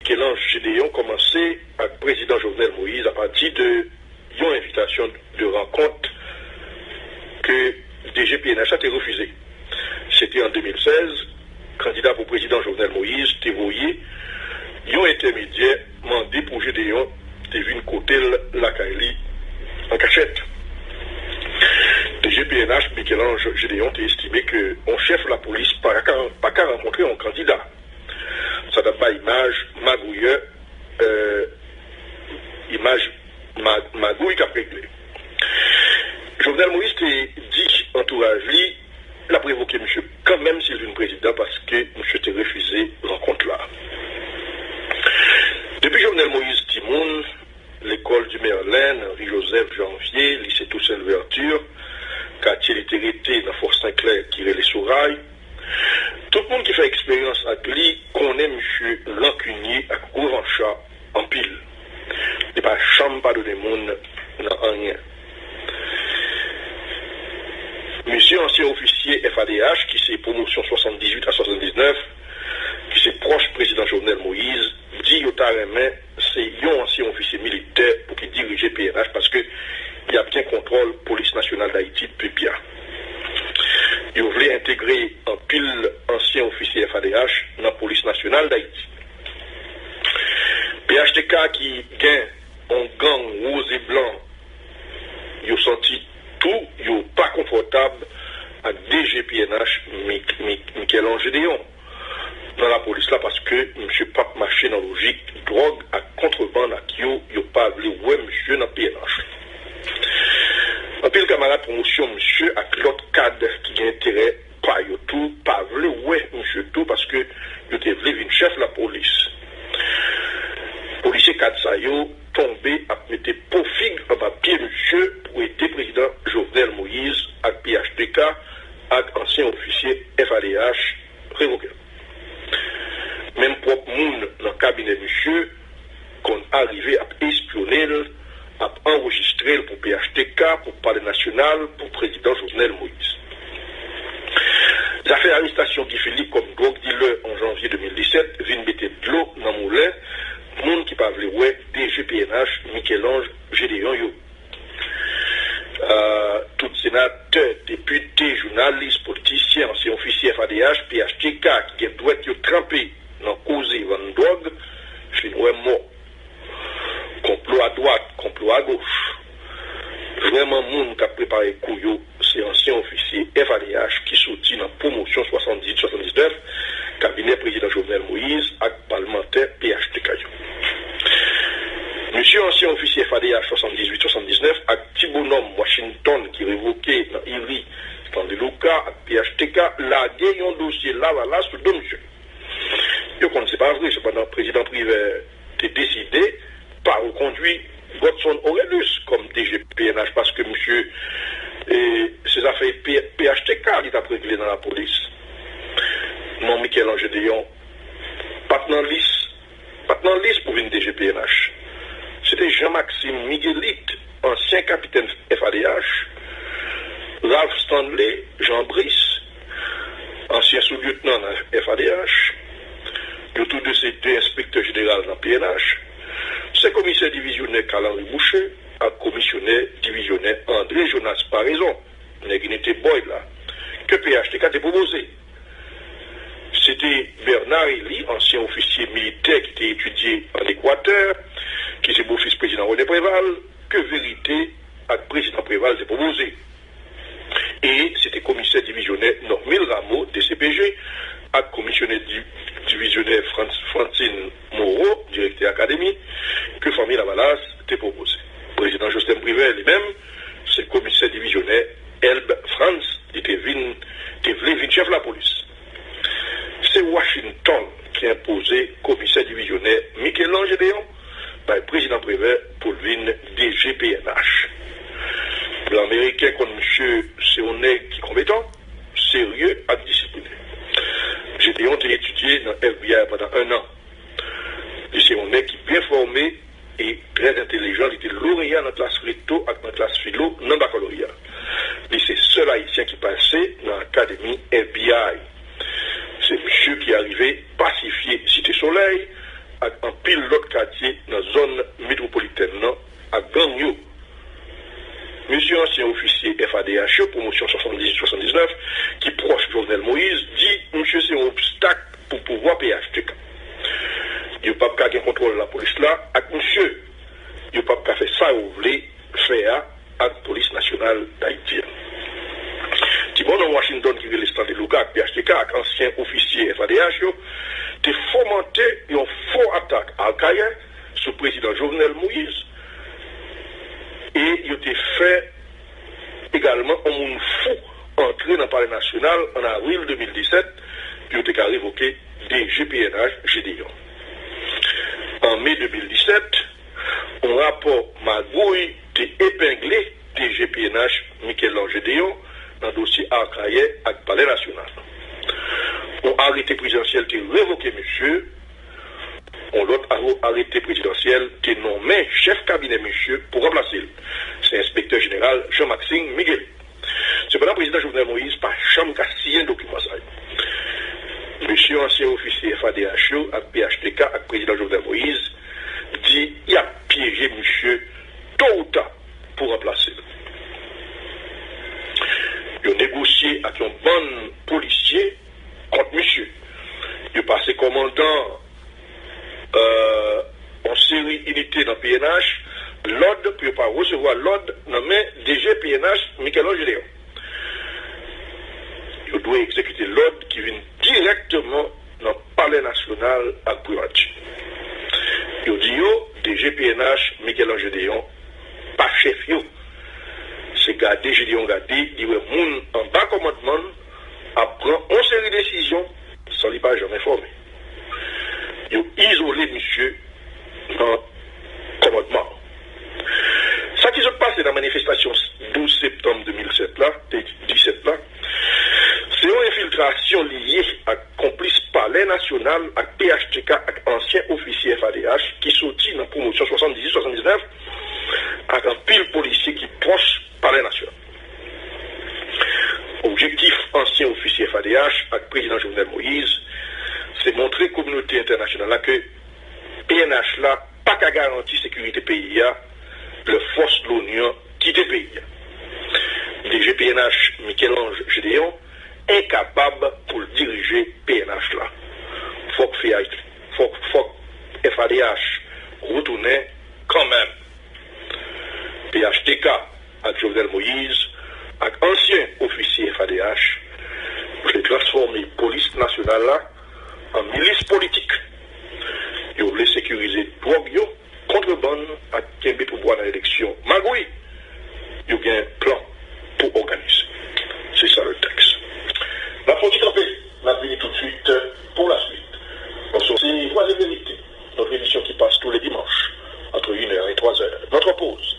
Michel-Ange Gédéon commencé avec le président Jovenel Moïse à partir de une invitation de rencontre que DGPNH a été refusé. C'était en 2016, candidat pour président Jovenel Moïse, t'es voyé, un intermédiaire mandé pour Gédéon, t'es vu côté la Kaili en cachette. DGPNH, Michel-Ange Gédéon, t'es estimé que on chef la police pas qu'à rencontrer un candidat. Ça n'a pas image magouille, image magouille qu'a réglé. Jovenel Moïse t'est dit entourage lui, l'a prévoqué monsieur quand même s'il est une président parce que monsieur t'est refusé rencontre là. Depuis Jovenel Moïse Timoun, l'école du Merlin, Henri-Joseph Janvier, lycée Toussaint Louverture, quartier littératé dans Fort Saint-Clair qui est les Sourailles, tout le monde qui fait expérience avec lui connaît monsieur rancunier avec revanchat en pile. Il n'y a pas chambre pas donner monde dans rien. Monsieur ancien officier FADH qui c'est promotion 78 à 79, qui c'est proche président Jovenel Moïse, dit yotaremen c'est un ancien officier militaire pour qui diriger PNH parce que il y a bien contrôle police nationale d'Haïti depuis bien. Il voulait intégrer un pile ancien officier FADH dans la police nationale d'Haïti. PHTK qui gagne un gang rose et blanc, ils ont senti tout, ils sont pas confortable avec DGPNH Michel-Ange Gédéon dans la police là parce que monsieur pas marché dans logique drogue à contrebande à qui ils pas voulu ouais monsieur dans PNH. En pile camarade promotion monsieur avec l'autre cadre qui a intérêt pas yo tout pas voulu ouais monsieur tout parce que il était voulu une chef de la police. Policier cadre ça yo tombé à mettre profig en bas pied monsieur pour aider président Jovenel Moïse avec PHTK avec ancien officier FADH révoqué. Même propre monde dans le cabinet monsieur qu'on arrivé à espionner, à enregistrer pour PHTK, pour Palais National, pour président Jovenel Moïse. L'affaire arrestation Guy Philippe comme drogue dealer en janvier 2017 vient mettre de l'eau dans le moulin, monde qui parle ouais DGPNH, Michel-Ange Gédéon yo. Tout sénateur, député, journaliste, politicien, ancien officier FADH, PHTK, qui doit être trempé dans la cause de drogue, finoué mort. Complot à droite, complot à gauche. Vraiment, monde qui a préparé Kouyo, c'est ancien officier FADH qui soutient la promotion 78-79, cabinet président Jovenel Moïse, acte parlementaire PHTK. Monsieur ancien officier FADH 78-79, avec petit bonhomme Washington qui révoqué dans Ivry, dans le Lucas, avec PHTK, là, il y a un dossier là, sur deux monsieur. Je ne sais pas vrai, cependant, le président privé a décidé par reconduire Godson Aurelius comme DGPNH parce que monsieur, ces affaires PHTK, il a réglé dans la police. Non, Michel-Ange Gédéon, pas dans la liste pour une DGPNH. C'était Jean-Maxime Miguelite, ancien capitaine FADH, Ralph Stanley, Jean Brice, ancien sous-lieutenant dans FADH, autour de ces deux inspecteurs généraux dans PNH, c'est commissaire divisionnaire Carl-Henri Boucher, à commissionnaire divisionnaire André Jonas Paraison, Néginité Boyd là, que PHTK a proposé. C'était Bernard Elie, ancien officier militaire qui était étudié en Équateur, qui est beau-fils président René Préval, que vérité avec le président Préval s'est proposé. Et c'était commissaire divisionnaire Normil Rameau, DCPG, avec commissionnaire divisionnaire Francine Moreau, directeur académie, que famille Lavalas était proposé. Le président Justin Privé lui-même, c'est le commissaire divisionnaire Elbe France, il était venu chef de la police. C'est Washington qui a imposé commissaire divisionnaire Michel-Ange Gédéon par le président Prévert pour le DGPNH. L'Américain comme monsieur, c'est un nègre qui est compétent, sérieux et discipliné. Gédéon a étudié dans FBI pendant 1 an. C'est un nègre qui est bien formé et très intelligent. Il était lauréat dans la classe recto et dans la classe philo, dans le baccalauréat. C'est le seul haïtien qui passait dans l'académie FBI. C'est monsieur qui est arrivé pacifier Cité Soleil avec un l'autre quartier dans la zone métropolitaine à gang. Monsieur ancien officier FADH, promotion 70-79, qui proche Jovenel Moïse, dit monsieur c'est un obstacle pour pouvoir PHTK. Il n'y a pas de contrôle de la police là, avec monsieur, il n'y a pas de faire ça ou voulez faire avec la police nationale d'Haïti. Tibon dans Washington qui est le stand de Lucas PHTK, avec ancien officier FADH, a fomenté une faux attaque à Al-Qaïda sur le président Jovenel Moïse. Et il a fait également un monde fou entrer dans le Palais national en avril 2017, puis il a révoqué des GPNH Gédéon. En mai 2017, un rapport Magouille a épinglé des GPNH Michel-Ange Gédéon dans le dossier Al-Qaïda avec le Palais national. Un arrêté présidentiel a révoqué monsieur. L'autre arrêté présidentiel qui est nommé chef cabinet monsieur pour remplacer. C'est l'inspecteur général Jean-Maxime Miguel. Cependant, le président Jovenel Moïse n'a jamais signé un document. Monsieur ancien officier FADH, avec PHTK, avec le président Jovenel Moïse, dit qu'il a piégé monsieur tôt ou tard pour remplacer. Il a négocié avec un bon policier contre monsieur. Il a passé commandant en série unité dans PNH, l'ordre ne peut pas recevoir l'ordre nommé DG PNH Michel-Ange Gédéon. Il doit exécuter l'ordre qui vient directement dans le Palais national à Primachi. Il dit DG PNH Michel-Ange Gédéon, pas chef yo. C'est gardé, Gédéon gardé, il y a moun en bas commandement, apprend une série de décisions sans lui pas jamais formé. Il a isolé monsieur dans le commandement. Ce qui se passe dans la manifestation 12 septembre 2017 là, 17 là, c'est une infiltration liée à complice Palais national, à PHTK, à ancien officier FADH qui sortit dans la promotion 78-79 avec un pile policier qui proche Palais national. Objectif ancien officier FADH avec président Jovenel Moïse, c'est montrer à la communauté internationale là que PNH là, pas qu'à garantir la sécurité pays, le force de l'Union quitte le pays. DG PNH Michel-Ange Gédéon incapable pour diriger PNH là. Faut que FADH retourne quand même. PHTK avec Jovenel Moïse, avec ancien officier FADH, pour transformer la police nationale là en milice politique. Ils voulaient sécuriser drogue, contrebande, à Kembe pour boire dans l'élection. Magouille, ils ont un plan pour organiser. C'est ça le texte. La politique en paix, la vie tout de suite pour la suite. C'est Voix et Vérité, notre émission qui passe tous les dimanches, entre 1h et 3h. Notre pause.